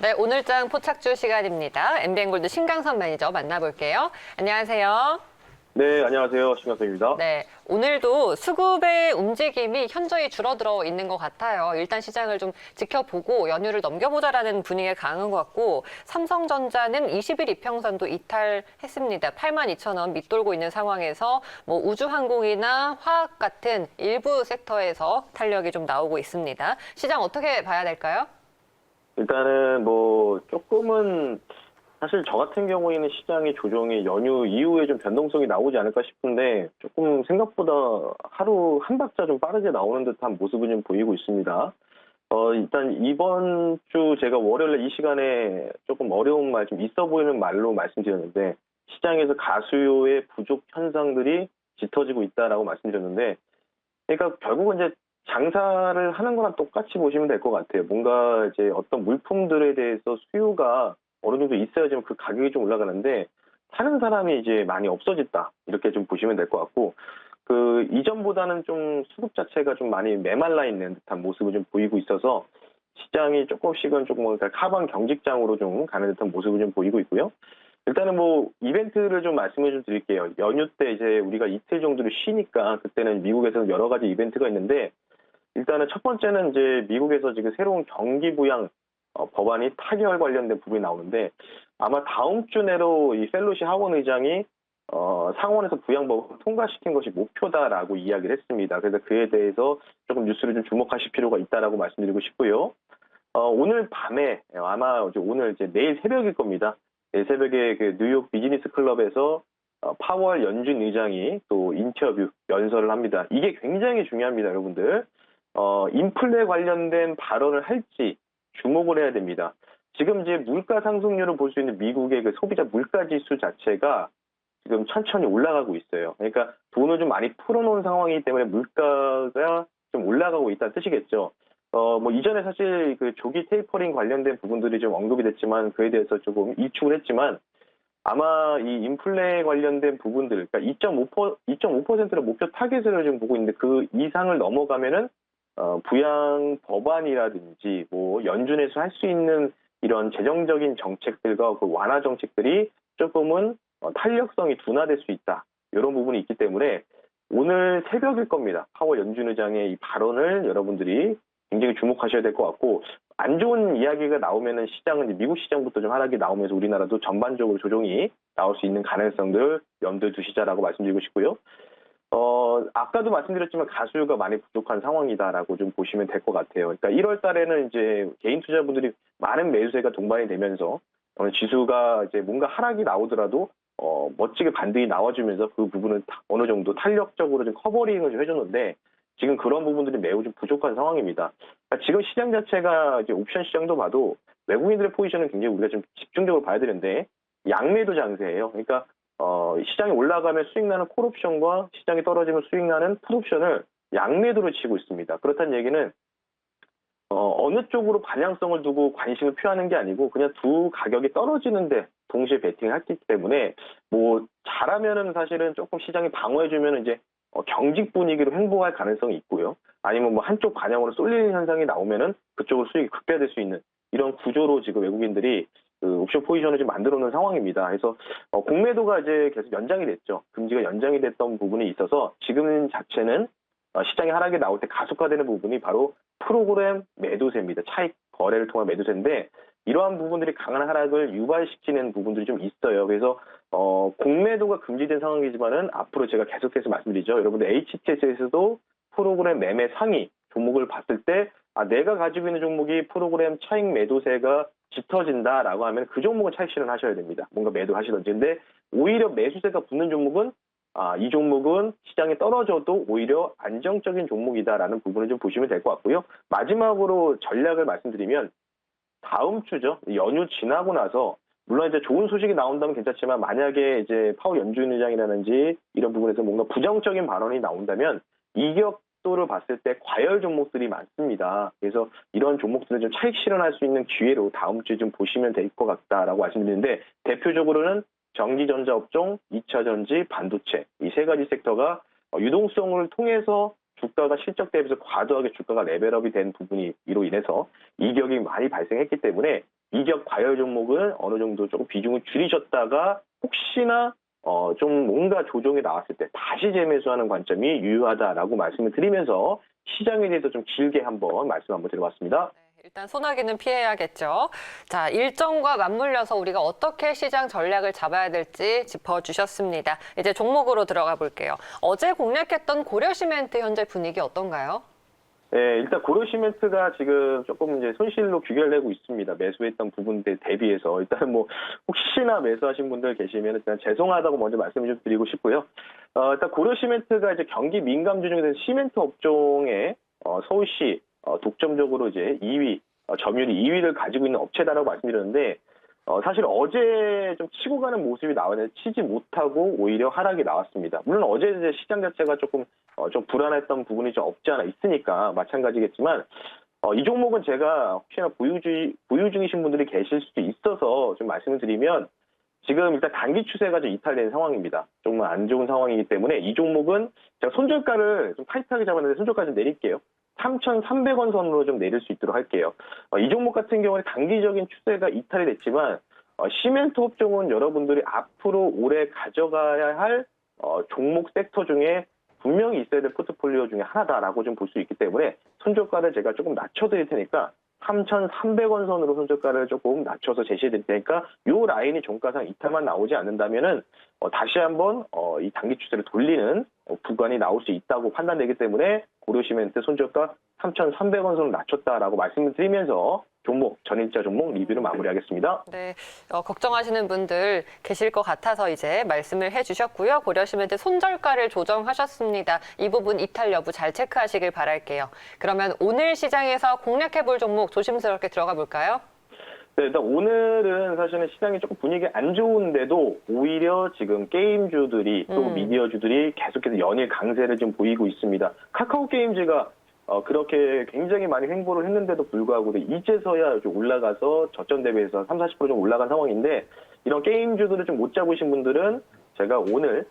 네, 오늘장 포착주 시간입니다. 엠비엔골드 신강선 매니저 만나볼게요. 안녕하세요. 네, 안녕하세요. 신강선입니다. 네, 오늘도 수급의 움직임이 현저히 줄어들어 있는 것 같아요. 일단 시장을 좀 지켜보고 연휴를 넘겨보자라는 분위기가 강한 것 같고, 삼성전자는 20일 이평선도 이탈했습니다. 82,000원 밑돌고 있는 상황에서 뭐 우주항공이나 화학 같은 일부 섹터에서 탄력이 좀 나오고 있습니다. 시장 어떻게 봐야 될까요? 일단은 조금은 사실 저 같은 경우에는 시장의 조정이 연휴 이후에 좀 변동성이 나오지 않을까 싶은데 조금 생각보다 하루 한 박자 좀 빠르게 나오는 듯한 모습을 좀 보이고 있습니다. 일단 이번 주 제가 월요일에 이 시간에 조금 어려운 말, 좀 있어 보이는 말로 말씀드렸는데 시장에서 가수요의 부족 현상들이 짙어지고 있다라고 말씀드렸는데 그러니까 결국은 이제 장사를 하는 거랑 똑같이 보시면 될 것 같아요. 뭔가 이제 어떤 물품들에 대해서 수요가 어느 정도 있어야지만 그 가격이 좀 올라가는데 사는 사람이 이제 많이 없어졌다. 이렇게 좀 보시면 될 것 같고 그 이전보다는 좀 수급 자체가 좀 많이 메말라 있는 듯한 모습을 좀 보이고 있어서 시장이 조금씩은 조금 뭔가 하방 경직장으로 좀 가는 듯한 모습을 좀 보이고 있고요. 일단은 이벤트를 좀 말씀을 좀 드릴게요. 연휴 때 이제 우리가 이틀 정도를 쉬니까 그때는 미국에서는 여러 가지 이벤트가 있는데 일단은 첫 번째는 이제 미국에서 지금 새로운 경기 부양 법안이 타결 관련된 부분이 나오는데 아마 다음 주 내로 이 펠로시 하원 의장이 상원에서 부양법을 통과시킨 것이 목표다라고 이야기를 했습니다. 그래서 그에 대해서 조금 뉴스를 좀 주목하실 필요가 있다라고 말씀드리고 싶고요. 오늘 밤에 아마 오늘 이제 내일 새벽일 겁니다. 내일 새벽에 그 뉴욕 비즈니스 클럽에서 파월 연준 의장이 또 인터뷰 연설을 합니다. 이게 굉장히 중요합니다, 여러분들. 인플레 관련된 발언을 할지 주목을 해야 됩니다. 지금 이제 물가 상승률을 볼 수 있는 미국의 그 소비자 물가 지수 자체가 지금 천천히 올라가고 있어요. 그러니까 돈을 좀 많이 풀어놓은 상황이기 때문에 물가가 좀 올라가고 있다는 뜻이겠죠. 이전에 사실 그 조기 테이퍼링 관련된 부분들이 좀 언급이 됐지만 그에 대해서 조금 일축을 했지만 아마 이 인플레 관련된 부분들, 그러니까 2.5%를 목표 타겟으로 지금 보고 있는데 그 이상을 넘어가면은 부양 법안이라든지 연준에서 할 수 있는 이런 재정적인 정책들과 그 완화 정책들이 조금은 탄력성이 둔화될 수 있다. 이런 부분이 있기 때문에 오늘 새벽일 겁니다. 파월 연준 의장의 이 발언을 여러분들이 굉장히 주목하셔야 될 것 같고 안 좋은 이야기가 나오면은 시장은 이제 미국 시장부터 좀 하락이 나오면서 우리나라도 전반적으로 조정이 나올 수 있는 가능성들 염두에 두시자라고 말씀드리고 싶고요. 아까도 말씀드렸지만 가수요가 많이 부족한 상황이다라고 좀 보시면 될 것 같아요. 그러니까 1월 달에는 이제 개인 투자분들이 많은 매수세가 동반이 되면서 지수가 이제 뭔가 하락이 나오더라도 멋지게 반등이 나와주면서 그 부분을 어느 정도 탄력적으로 좀 커버링을 좀 해줬는데 지금 그런 부분들이 매우 좀 부족한 상황입니다. 그러니까 지금 시장 자체가 이제 옵션 시장도 봐도 외국인들의 포지션은 굉장히 우리가 좀 집중적으로 봐야 되는데 양매도 장세예요. 그러니까 시장이 올라가면 수익 나는 콜옵션과 시장이 떨어지면 수익 나는 풋옵션을 양매도로 치고 있습니다. 그렇다는 얘기는 어느 쪽으로 방향성을 두고 관심을 표하는 게 아니고 그냥 두 가격이 떨어지는데 동시에 베팅을 했기 때문에 잘하면은 사실은 조금 시장이 방어해주면 이제 경직 분위기로 행보할 가능성이 있고요. 아니면 한쪽 방향으로 쏠리는 현상이 나오면은 그쪽으로 수익이 극대화될 수 있는 이런 구조로 지금 외국인들이 그 옵션 포지션을 지금 만들어 놓은 상황입니다. 그래서 공매도가 이제 계속 연장이 됐죠. 금지가 연장이 됐던 부분이 있어서 지금 자체는 시장이 하락이 나올 때 가속화되는 부분이 바로 프로그램 매도세입니다. 차익 거래를 통한 매도세인데 이러한 부분들이 강한 하락을 유발시키는 부분들이 좀 있어요. 그래서 공매도가 금지된 상황이지만은 앞으로 제가 계속해서 말씀드리죠. 여러분들 HTS에서도 프로그램 매매 상위 종목을 봤을 때 내가 가지고 있는 종목이 프로그램 차익 매도세가 짙어진다라고 하면 그 종목은 차익 실현하셔야 됩니다. 뭔가 매도하시던지. 근데 오히려 매수세가 붙는 종목은 이 종목은 시장이 떨어져도 오히려 안정적인 종목이다라는 부분을 좀 보시면 될 것 같고요. 마지막으로 전략을 말씀드리면 다음 주죠. 연휴 지나고 나서 물론 이제 좋은 소식이 나온다면 괜찮지만 만약에 이제 파월 연준 의장이라든지 이런 부분에서 뭔가 부정적인 발언이 나온다면 이격도를 봤을 때 과열 종목들이 많습니다. 그래서 이런 종목들을 좀 차익 실현할 수 있는 기회로 다음 주에 좀 보시면 될 것 같다라고 말씀드리는데 대표적으로는 전기전자 업종, 2차 전지, 반도체 이 세 가지 섹터가 유동성을 통해서 주가가 실적 대비해서 과도하게 주가가 레벨업이 된 부분이로 인해서 이격이 많이 발생했기 때문에 이격 과열 종목은 어느 정도 조금 비중을 줄이셨다가 혹시나 좀 뭔가 조정이 나왔을 때 다시 재매수하는 관점이 유효하다라고 말씀을 드리면서 시장에 대해서 좀 길게 말씀 한번 드려봤습니다. 일단 소나기는 피해야겠죠. 자, 일정과 맞물려서 우리가 어떻게 시장 전략을 잡아야 될지 짚어주셨습니다. 이제 종목으로 들어가 볼게요. 어제 공략했던 고려시멘트 현재 분위기 어떤가요? 네, 일단 고려시멘트가 지금 조금 이제 손실로 귀결되고 있습니다. 매수했던 부분들 대비해서. 일단 뭐, 혹시나 매수하신 분들 계시면 일단 죄송하다고 먼저 말씀을 좀 드리고 싶고요. 일단 고려시멘트가 이제 경기 민감주 중에서 시멘트 업종에 서울시 독점적으로 이제 2위, 점유율 2위를 가지고 있는 업체다라고 말씀드렸는데, 사실 어제 좀 치고 가는 모습이 나왔는데 치지 못하고 오히려 하락이 나왔습니다. 물론 어제 이제 시장 자체가 조금 좀 불안했던 부분이 좀 없지 않아 있으니까 마찬가지겠지만, 이 종목은 제가 혹시나 보유 중이신 분들이 계실 수도 있어서 좀 말씀을 드리면, 지금 일단 단기 추세가 좀 이탈된 상황입니다. 정말 안 좋은 상황이기 때문에 이 종목은 제가 손절가를 좀 타이트하게 잡았는데 손절가 좀 내릴게요. 3,300원 선으로 좀 내릴 수 있도록 할게요. 이 종목 같은 경우는 단기적인 추세가 이탈이 됐지만 시멘트 업종은 여러분들이 앞으로 올해 가져가야 할 종목 섹터 중에 분명히 있어야 될 포트폴리오 중에 하나다라고 좀 볼 수 있기 때문에 손절가를 제가 조금 낮춰드릴 테니까 3,300원 선으로 손절가를 조금 낮춰서 제시해드릴 테니까 이 라인이 종가상 이탈만 나오지 않는다면은 다시 한번 이 단기 추세를 돌리는 구간이 나올 수 있다고 판단되기 때문에 고려시멘트 손절가 3,300원 선을 낮췄다라고 말씀을 드리면서 전일자 종목 리뷰를 마무리하겠습니다. 네, 걱정하시는 분들 계실 것 같아서 이제 말씀을 해주셨고요. 고려시멘트 손절가를 조정하셨습니다. 이 부분 이탈 여부 잘 체크하시길 바랄게요. 그러면 오늘 시장에서 공략해볼 종목 조심스럽게 들어가 볼까요? 네, 일단 오늘은 사실은 시장이 조금 분위기 안 좋은데도 오히려 지금 게임주들이 또 미디어주들이 계속해서 연일 강세를 좀 보이고 있습니다. 카카오 게임즈가 그렇게 굉장히 많이 횡보를 했는데도 불구하고 이제서야 좀 올라가서 저점 대비해서 30-40% 좀 올라간 상황인데 이런 게임주들을 좀 못 잡으신 분들은 제가 오늘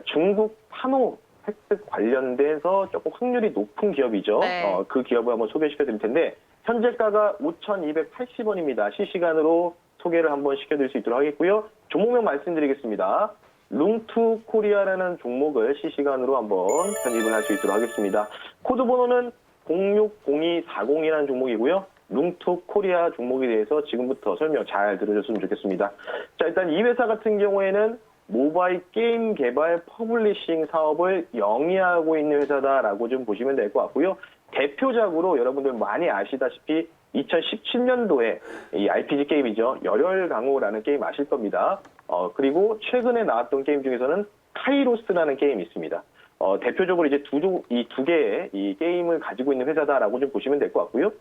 중국 판호 획득 관련돼서 조금 확률이 높은 기업이죠. 네. 그 기업을 한번 소개시켜 드릴 텐데 현재가가 5,280원입니다. 실시간으로 소개를 한번 시켜드릴 수 있도록 하겠고요. 종목명 말씀드리겠습니다. 룽투 코리아라는 종목을 실시간으로 한번 편입을 할 수 있도록 하겠습니다. 코드 번호는 060240이라는 종목이고요. 룽투 코리아 종목에 대해서 지금부터 설명 잘 들어줬으면 좋겠습니다. 자, 일단 이 회사 같은 경우에는 모바일 게임 개발 퍼블리싱 사업을 영위하고 있는 회사다라고 좀 보시면 될 것 같고요. 대표작으로 여러분들 많이 아시다시피 2017년도에 이 RPG 게임이죠. 열혈강호라는 게임 아실 겁니다. 그리고 최근에 나왔던 게임 중에서는 카이로스라는 게임이 있습니다. 대표적으로 이제 이 두 개의 이 게임을 가지고 있는 회사다라고 좀 보시면 될 것 같고요.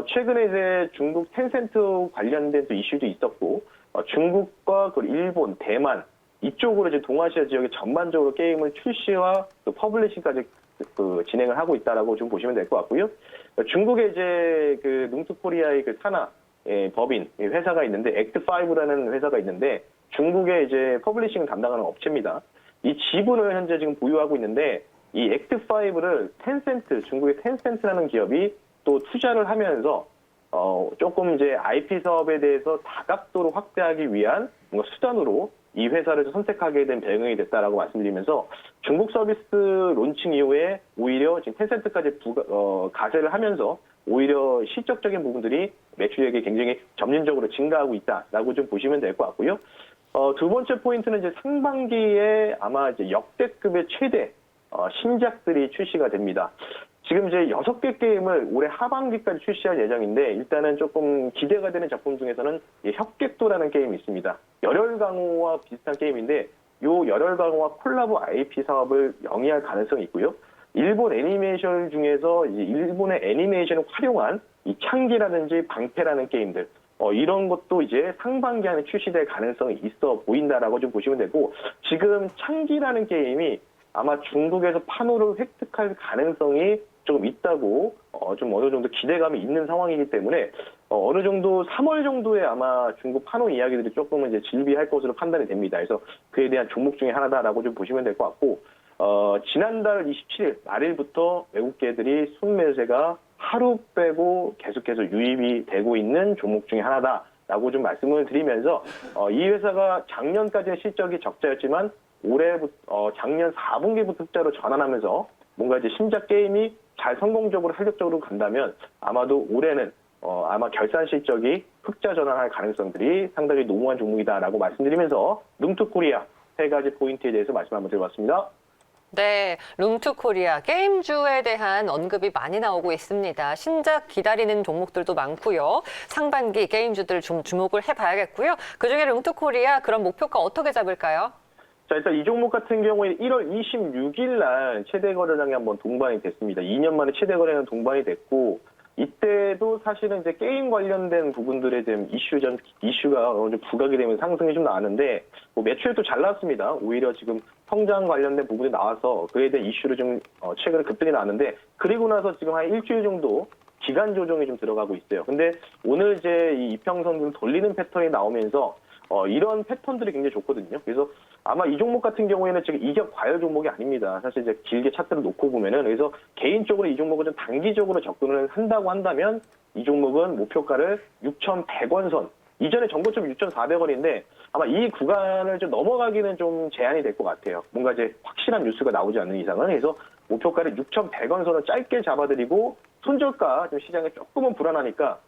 최근에 이제 중국 텐센트 관련된 또 이슈도 있었고, 중국과 그 일본, 대만 이쪽으로 이제 동아시아 지역에 전반적으로 게임을 출시와 또 퍼블리싱까지 진행을 하고 있다라고 좀 보시면 될 것 같고요. 중국에 이제 그 룽투코리아의 그 산하 법인 회사가 있는데 액트5라는 회사가 있는데 중국의 이제 퍼블리싱 담당하는 업체입니다. 이 지분을 현재 지금 보유하고 있는데 이 액트5를 중국의 텐센트라는 기업이 또 투자를 하면서 조금 이제 IP 사업에 대해서 다각도로 확대하기 위한 뭔가 수단으로 이 회사를 선택하게 된 배경이 됐다라고 말씀드리면서 중국 서비스 론칭 이후에 오히려 지금 텐센트까지 가세를 하면서 오히려 실적적인 부분들이 매출액이 굉장히 점진적으로 증가하고 있다라고 좀 보시면 될 것 같고요. 두 번째 포인트는 이제 상반기에 아마 이제 역대급의 최대 신작들이 출시가 됩니다. 지금 이제 6개 게임을 올해 하반기까지 출시할 예정인데 일단은 조금 기대가 되는 작품 중에서는 협객도라는 게임이 있습니다. 열혈강호와 비슷한 게임인데 요 열혈강호와 콜라보 IP 사업을 영위할 가능성이 있고요. 일본 애니메이션 중에서 이제 일본의 애니메이션을 활용한 이 창기라든지 방패라는 게임들 이런 것도 이제 상반기 안에 출시될 가능성이 있어 보인다라고 좀 보시면 되고 지금 창기라는 게임이 아마 중국에서 판호를 획득할 가능성이 조금 있다고 좀 어느 정도 기대감이 있는 상황이기 때문에 어느 정도 3월 정도에 아마 중국 판호 이야기들이 조금은 이제 질비할 것으로 판단이 됩니다. 그래서 그에 대한 종목 중에 하나다라고 좀 보시면 될 것 같고 지난달 27일 말일부터 외국계들이 순매수세가 하루 빼고 계속해서 유입이 되고 있는 종목 중에 하나다라고 좀 말씀을 드리면서 이 회사가 작년까지의 실적이 적자였지만 올해부터 작년 4분기부터 흑자로 전환하면서 뭔가 이제 신작 게임이 잘 성공적으로 활력적으로 간다면 아마도 올해는 아마 결산 실적이 흑자 전환할 가능성들이 상당히 농후한 종목이다라고 말씀드리면서 룸투코리아 3가지 포인트에 대해서 말씀 한번 드려봤습니다. 네, 룸투코리아 게임주에 대한 언급이 많이 나오고 있습니다. 신작 기다리는 종목들도 많고요. 상반기 게임주들 좀 주목을 해봐야겠고요. 그중에 룸투코리아 그런 목표가 어떻게 잡을까요? 자, 일단 이 종목 같은 경우에 1월 26일 날 최대 거래량이 한번 동반이 됐습니다. 2년 만에 최대 거래량 동반이 됐고 이때도 사실은 이제 게임 관련된 부분들에 대한 이슈가 어느 정도 부각이 되면서 상승이 좀 나왔는데 뭐 매출도 잘 나왔습니다. 오히려 지금 성장 관련된 부분이 나와서 그에 대한 이슈를 좀 최근에 급등이 나왔는데 그리고 나서 지금 한 일주일 정도 기간 조정이 좀 들어가고 있어요. 근데 오늘 이제 이 이평선 돌리는 패턴이 나오면서 이런 패턴들이 굉장히 좋거든요. 그래서 아마 이 종목 같은 경우에는 지금 이격 과열 종목이 아닙니다. 사실 이제 길게 차트를 놓고 보면은 그래서 개인적으로 이 종목을 좀 단기적으로 접근을 한다고 한다면 이 종목은 목표가를 6,100원 선. 이전에 정고점 6,400원인데 아마 이 구간을 좀 넘어가기는 좀 제한이 될 것 같아요. 뭔가 이제 확실한 뉴스가 나오지 않는 이상은. 그래서 목표가를 6,100원 선을 짧게 잡아드리고 손절가 좀 시장에 조금은 불안하니까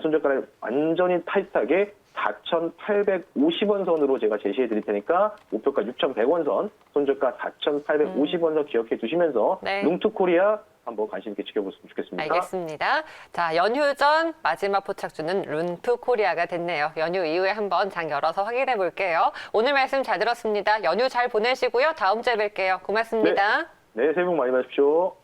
손절가를 완전히 타이트하게 4,850원 선으로 제가 제시해 드릴 테니까 목표가 6,100원 선, 손절가 4,850원 선 기억해 두시면서 네. 룸투코리아 한번 관심 있게 지켜보시면 좋겠습니다. 알겠습니다. 자, 연휴 전 마지막 포착주는 룸투코리아가 됐네요. 연휴 이후에 한번 장 열어서 확인해 볼게요. 오늘 말씀 잘 들었습니다. 연휴 잘 보내시고요. 다음 주에 뵐게요. 고맙습니다. 네, 새해 복 많이 받으십시오.